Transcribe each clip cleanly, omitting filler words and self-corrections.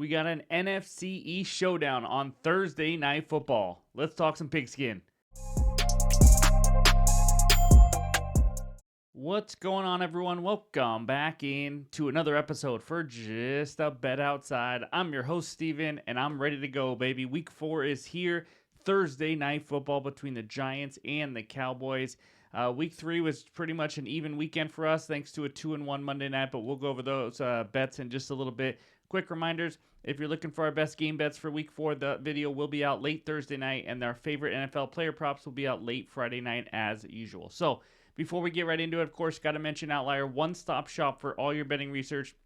We got an NFC East showdown on Thursday Night Football. Let's talk some pigskin. What's going on, everyone? Welcome back in to another episode for Just a Bet Outside. I'm your host, Steven, and I'm ready to go, baby. Week 4 is here. Thursday Night Football between the Giants and the Cowboys. Week 3 was pretty much an even weekend for us, thanks to a 2-1 Monday night, but we'll go over those bets in just a little bit. Quick reminders, if you're looking for our best game bets for Week 4, the video will be out late Thursday night, and our favorite NFL player props will be out late Friday night as usual. So, before we get right into it, of course, got to mention Outlier, one-stop shop for all your betting research.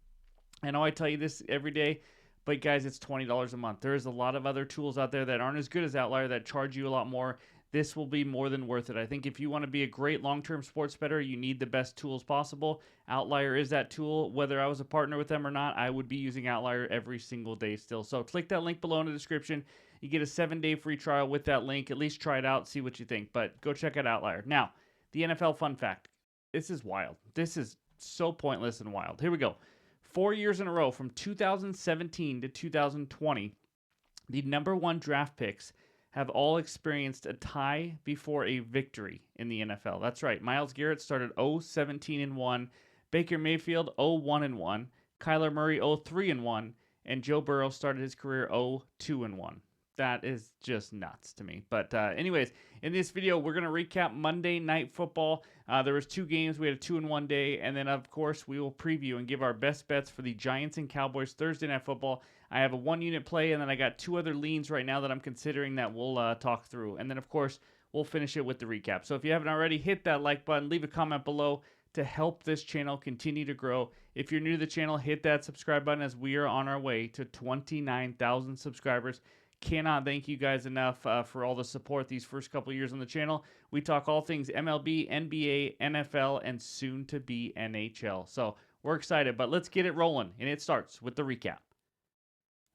I know I tell you this every day, but guys, it's $20 a month. There is a lot of other tools out there that aren't as good as Outlier that charge you a lot more. This will be more than worth it. I think if you want to be a great long-term sports bettor, you need the best tools possible. Outlier is that tool. Whether I was a partner with them or not, I would be using Outlier every single day still. So click that link below in the description. You get a 7-day free trial with that link. At least try it out, see what you think. But go check out Outlier. Now, the NFL fun fact. This is wild. This is so pointless and wild. Here we go. 4 years in a row, from 2017 to 2020, the number one draft picks have all experienced a tie before a victory in the NFL. That's right. Myles Garrett started 0-17-1, Baker Mayfield 0-1-1, Kyler Murray 0-3-1, and Joe Burrow started his career 0-2-1. That is just nuts to me. But anyways, in this video, we're going to recap Monday Night Football. There was 2 games. We had a 2-1 day. And then, of course, we will preview and give our best bets for the Giants and Cowboys Thursday Night Football. I have a 1-unit play, and then I got 2 other leans right now that I'm considering that we'll talk through. And then, of course, we'll finish it with the recap. So if you haven't already, hit that like button. Leave a comment below to help this channel continue to grow. If you're new to the channel, hit that subscribe button as we are on our way to 29,000 subscribers. Cannot thank you guys enough for all the support these first couple years on the channel. We talk all things MLB, NBA, NFL, and soon to be NHL. So we're excited, but let's get it rolling, and it starts with the recap.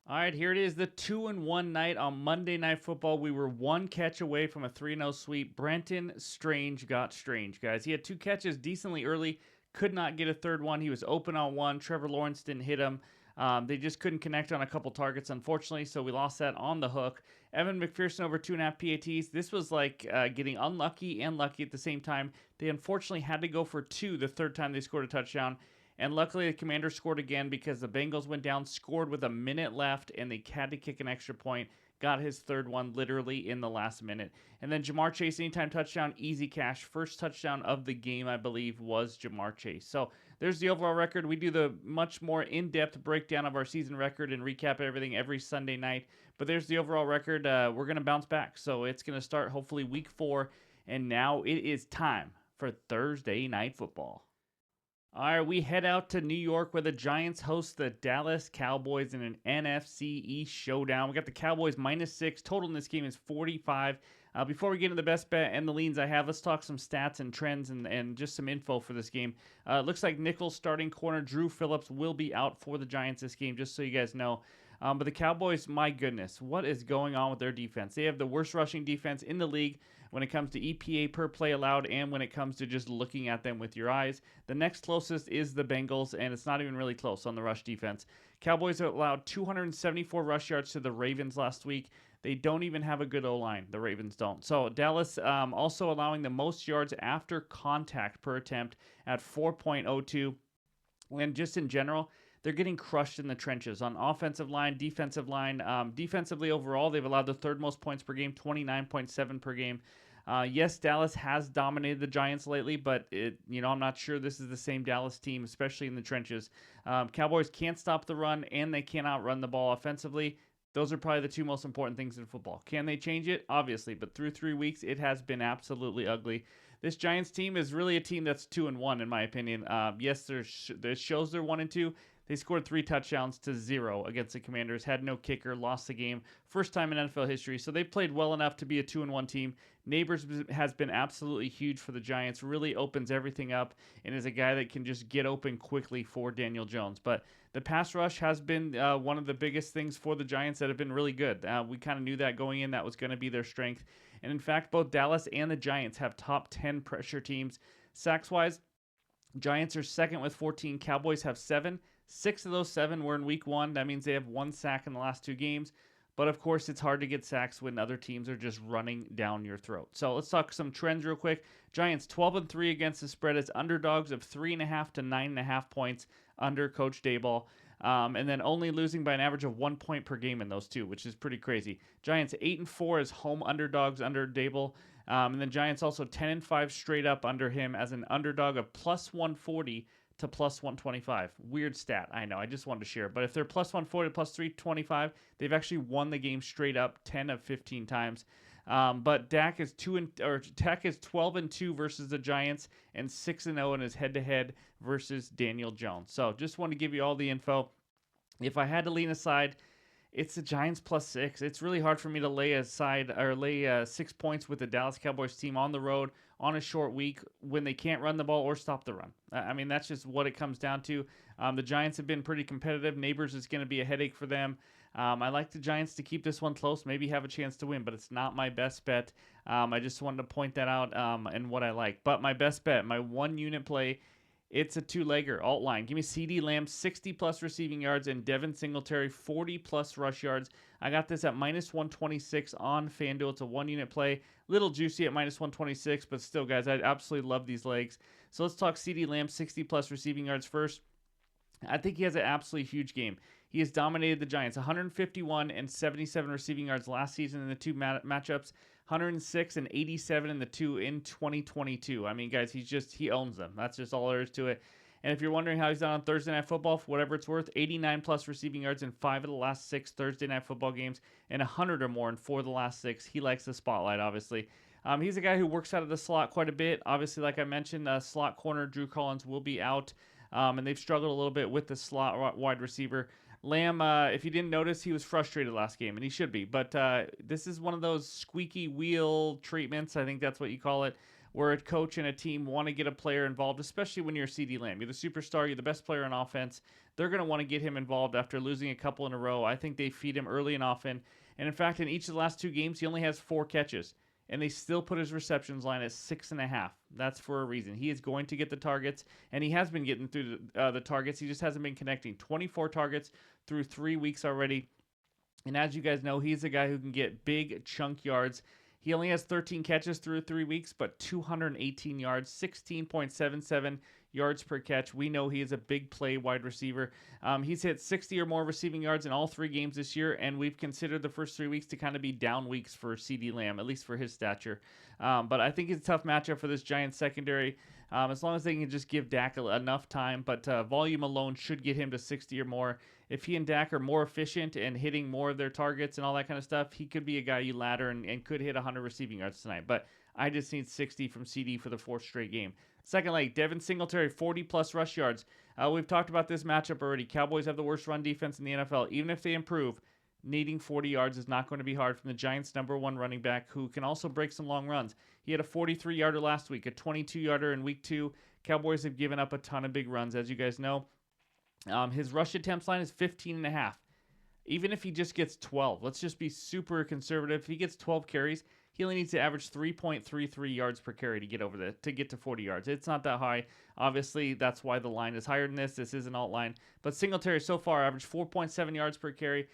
All right, here it is, the 2-1 night on Monday Night Football. We were 1 catch away from a 3-0 sweep. Brenton Strange got strange, guys. He had 2 catches decently early, could not get a third one. He was open on 1. Trevor Lawrence didn't hit him. They just couldn't connect on a couple targets, unfortunately, so we lost that on the hook. Evan McPherson over 2.5 PATs. This was like getting unlucky and lucky at the same time. They unfortunately had to go for 2 the third time they scored a touchdown. And luckily, the Commanders scored again because the Bengals went down, scored with a minute left, and they had to kick an extra point. Got his third one literally in the last minute. And then Jamar Chase, anytime touchdown, easy cash. First touchdown of the game, I believe, was Jamar Chase. So there's the overall record. We do the much more in-depth breakdown of our season record and recap everything every Sunday night. But there's the overall record. We're going to bounce back. So it's going to start hopefully week 4. And now it is time for Thursday Night Football. All right, we head out to New York where the Giants host the Dallas Cowboys in an NFC East showdown. We got the Cowboys -6. Total in this game is 45. Before we get into the best bet and the leans I have, let's talk some stats and trends and just some info for this game. Looks like nickel starting corner Drew Phillips will be out for the Giants this game, just so you guys know. But the Cowboys, my goodness, what is going on with their defense? They have the worst rushing defense in the league when it comes to EPA per play allowed and when it comes to just looking at them with your eyes. The next closest is the Bengals, and it's not even really close on the rush defense. Cowboys allowed 274 rush yards to the Ravens last week. They don't even have a good O-line. The Ravens don't. So Dallas also allowing the most yards after contact per attempt at 4.02. And just in general, they're getting crushed in the trenches on offensive line, defensive line. Defensively overall, they've allowed the 3rd most points per game, 29.7 per game. Yes, Dallas has dominated the Giants lately, but I'm not sure this is the same Dallas team, especially in the trenches. Cowboys can't stop the run, and they cannot run the ball offensively. Those are probably the 2 most important things in football. Can they change it? Obviously, but through 3 weeks, it has been absolutely ugly. This Giants team is really a team that's 2-1, in my opinion. Yes, there shows they're 1-2. They scored 3 touchdowns to 0 against the Commanders, had no kicker, lost the game. First time in NFL history, so they played well enough to be a 2-1 team. Neighbors has been absolutely huge for the Giants, really opens everything up, and is a guy that can just get open quickly for Daniel Jones. But the pass rush has been one of the biggest things for the Giants that have been really good. We kind of knew that going in, that was going to be their strength. And in fact, both Dallas and the Giants have top 10 pressure teams. Sacks-wise, Giants are second with 14, Cowboys have 7. 6 of those 7 were in week 1. That means they have 1 sack in the last 2 games. But of course, it's hard to get sacks when other teams are just running down your throat. So let's talk some trends real quick. Giants 12-3 against the spread as underdogs of 3.5 to 9.5 points under Coach Daboll. And then only losing by an average of 1 point per game in those two, which is pretty crazy. Giants 8-4 as home underdogs under Daboll. And then Giants also 10-5 straight up under him as an underdog of plus 140 to plus 125. Weird stat, I know. I just wanted to share. But if they're plus 140 to plus 325, they've actually won the game straight up 10 of 15 times. But Dak is 12-2 versus the Giants and 6-0 in his head-to-head versus Daniel Jones. So just want to give you all the info. If I had to lean aside, it's the Giants plus 6. It's really hard for me to lay 6 points with the Dallas Cowboys team on the road on a short week when they can't run the ball or stop the run. I mean, that's just what it comes down to. The Giants have been pretty competitive. Neighbors is going to be a headache for them. I like the Giants to keep this one close, maybe have a chance to win, but it's not my best bet. I just wanted to point that out and what I like. But my best bet, my 1-unit play, it's a 2-legger, alt line. Give me CeeDee Lamb, 60-plus receiving yards, and Devin Singletary, 40-plus rush yards. I got this at minus 126 on FanDuel. It's a 1-unit play. Little juicy at minus 126, but still, guys, I absolutely love these legs. So let's talk CeeDee Lamb, 60-plus receiving yards first. I think he has an absolutely huge game. He has dominated the Giants, 151 and 77 receiving yards last season in the two matchups, 106 and 87 in the two in 2022. I mean, guys, he owns them. That's just all there is to it. And if you're wondering how he's done on Thursday Night Football, for whatever it's worth, 89-plus receiving yards in 5 of the last 6 Thursday Night Football games and 100 or more in 4 of the last 6. He likes the spotlight, obviously. He's a guy who works out of the slot quite a bit. Obviously, like I mentioned, slot corner Drew Collins will be out, and they've struggled a little bit with the slot wide receiver. Lamb, if you didn't notice, he was frustrated last game, and he should be. But this is one of those squeaky wheel treatments, I think that's what you call it, where a coach and a team want to get a player involved, especially when you're CeeDee Lamb. You're the superstar. You're the best player on offense. They're going to want to get him involved after losing a couple in a row. I think they feed him early and often. And, in fact, in each of the last 2 games, he only has 4 catches. And they still put his receptions line at 6.5. That's for a reason. He is going to get the targets, and he has been getting through the targets. He just hasn't been connecting. 24 targets through 3 weeks already. And as you guys know, he's a guy who can get big chunk yards. He only has 13 catches through 3 weeks, but 218 yards, 16.77 yards per catch. We know he is a big play wide receiver. He's hit 60 or more receiving yards in all 3 games this year, and we've considered the first 3 weeks to kind of be down weeks for CeeDee Lamb, at least for his stature. But I think it's a tough matchup for this Giants secondary, as long as they can just give Dak enough time. But volume alone should get him to 60 or more. If he and Dak are more efficient and hitting more of their targets and all that kind of stuff, he could be a guy you ladder and could hit 100 receiving yards tonight. But I just need 60 from CD for the 4th straight game. Second leg, Devin Singletary, 40-plus rush yards. We've talked about this matchup already. Cowboys have the worst run defense in the NFL. Even if they improve, needing 40 yards is not going to be hard from the Giants' #1 running back, who can also break some long runs. He had a 43-yarder last week, a 22-yarder in week 2. Cowboys have given up a ton of big runs, as you guys know. His rush attempts line is 15.5. Even if he just gets 12, let's just be super conservative. If he gets 12 carries, he only needs to average 3.33 yards per carry to get to 40 yards. It's not that high. Obviously, that's why the line is higher than this. This is an alt line. But Singletary so far averaged 4.7 yards per carry.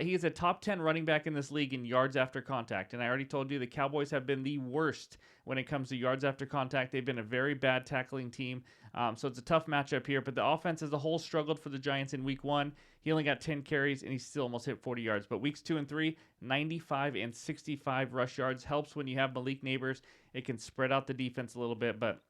He is a top 10 running back in this league in yards after contact. And I already told you the Cowboys have been the worst when it comes to yards after contact. They've been a very bad tackling team. So it's a tough matchup here. But the offense as a whole struggled for the Giants in week 1. He only got 10 carries, and he still almost hit 40 yards. But weeks 2 and 3, 95 and 65 rush yards. Helps when you have Malik Neighbors. It can spread out the defense a little bit, but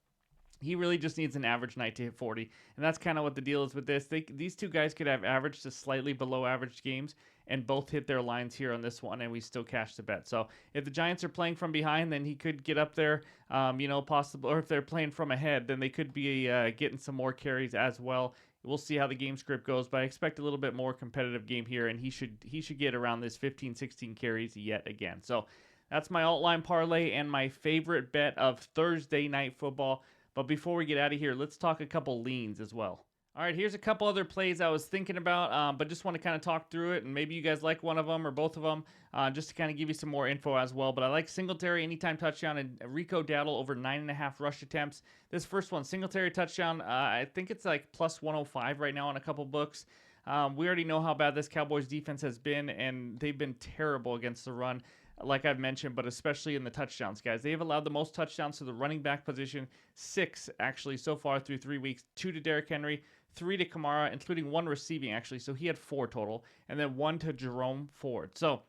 he really just needs an average night to hit 40. And that's kind of what the deal is with this. These two guys could have average to slightly below average games and both hit their lines here on this one, and we still cash the bet. So if the Giants are playing from behind, then he could get up there, possible. Or if they're playing from ahead, then they could be getting some more carries as well. We'll see how the game script goes, but I expect a little bit more competitive game here, and he should get around this 15, 16 carries yet again. So that's my alt line parlay and my favorite bet of Thursday Night Football. But before we get out of here, let's talk a couple leans as well. All right, here's a couple other plays I was thinking about, but just want to kind of talk through it, and maybe you guys like one of them or both of them, just to kind of give you some more info as well. But I like Singletary anytime touchdown and Rico Dowdle over 9.5 rush attempts. This first one, Singletary touchdown, I think it's like plus 105 right now on a couple books. We already know how bad this Cowboys defense has been, and they've been terrible against the run, like I've mentioned, but especially in the touchdowns, guys. They have allowed the most touchdowns to the running back position, 6 actually so far through 3 weeks, 2 to Derrick Henry, 3 to Kamara, including 1 receiving actually, so he had 4 total, and then 1 to Jerome Ford. So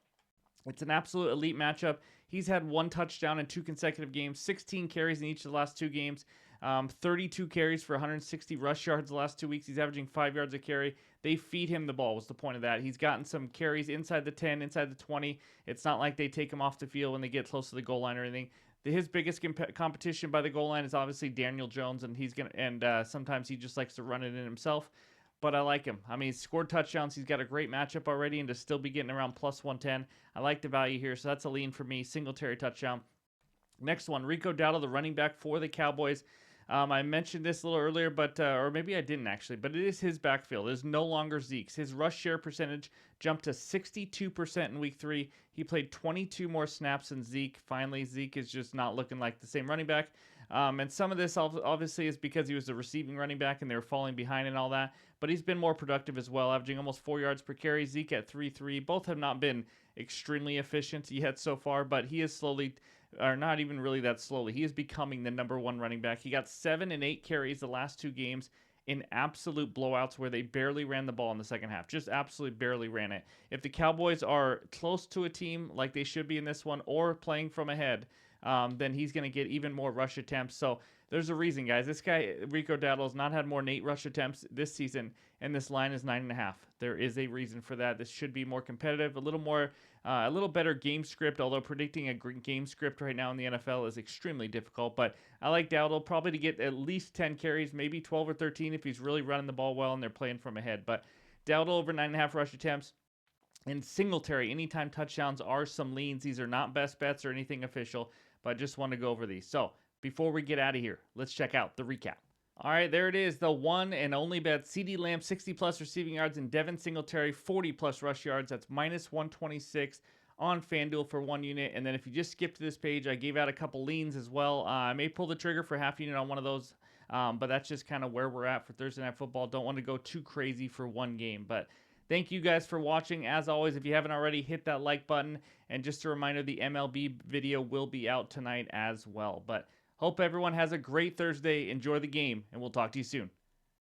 it's an absolute elite matchup. He's had 1 touchdown in 2 consecutive games, 16 carries in each of the last 2 games, 32 carries for 160 rush yards the last 2 weeks. He's averaging 5 yards a carry. They feed him the ball was the point of that. He's gotten some carries inside the 10, inside the 20. It's not like they take him off the field when they get close to the goal line or anything. His biggest competition by the goal line is obviously Daniel Jones, and sometimes he just likes to run it in himself. But I like him. I mean, he's scored touchdowns. He's got a great matchup already, and to still be getting around plus 110, I like the value here. So that's a lean for me. Singletary touchdown. Next one, Rico Dowdle, the running back for the Cowboys. I mentioned this a little earlier, but or maybe I didn't actually, but it is his backfield. It is no longer Zeke's. His rush share percentage jumped to 62% in week 3. He played 22 more snaps than Zeke. Finally, Zeke is just not looking like the same running back. And some of this obviously is because he was the receiving running back and they were falling behind and all that. But he's been more productive as well, averaging almost 4 yards per carry. Zeke at 3.3. Both have not been extremely efficient yet so far, but he is slowly, or not even really that slowly, he is becoming the number 1 running back. He got 7 and 8 carries the last 2 games in absolute blowouts where they barely ran the ball in the second half. Just absolutely barely ran it. If the Cowboys are close to a team like they should be in this one or playing from ahead, then he's going to get even more rush attempts. So there's a reason, guys. This guy, Rico Dowdle, has not had more than 8 rush attempts this season, and this line is 9.5. There is a reason for that. This should be more competitive, a little better game script, although predicting a game script right now in the NFL is extremely difficult. But I like Dowdle probably to get at least 10 carries, maybe 12 or 13 if he's really running the ball well and they're playing from ahead. But Dowdle over 9.5 rush attempts. And Singletary, anytime touchdowns are some leans. These are not best bets or anything official, but I just want to go over these. So before we get out of here, let's check out the recap. All right, there it is. The one and only bet. CeeDee Lamb, 60-plus receiving yards, and Devin Singletary, 40-plus rush yards. That's minus 126 on FanDuel for 1 unit. And then if you just skip to this page, I gave out a couple leans as well. I may pull the trigger for half unit on one of those, but that's just kind of where we're at for Thursday Night Football. Don't want to go too crazy for one game, but thank you guys for watching. As always, if you haven't already, hit that like button. And just a reminder, the MLB video will be out tonight as well. But hope everyone has a great Thursday. Enjoy the game, and we'll talk to you soon.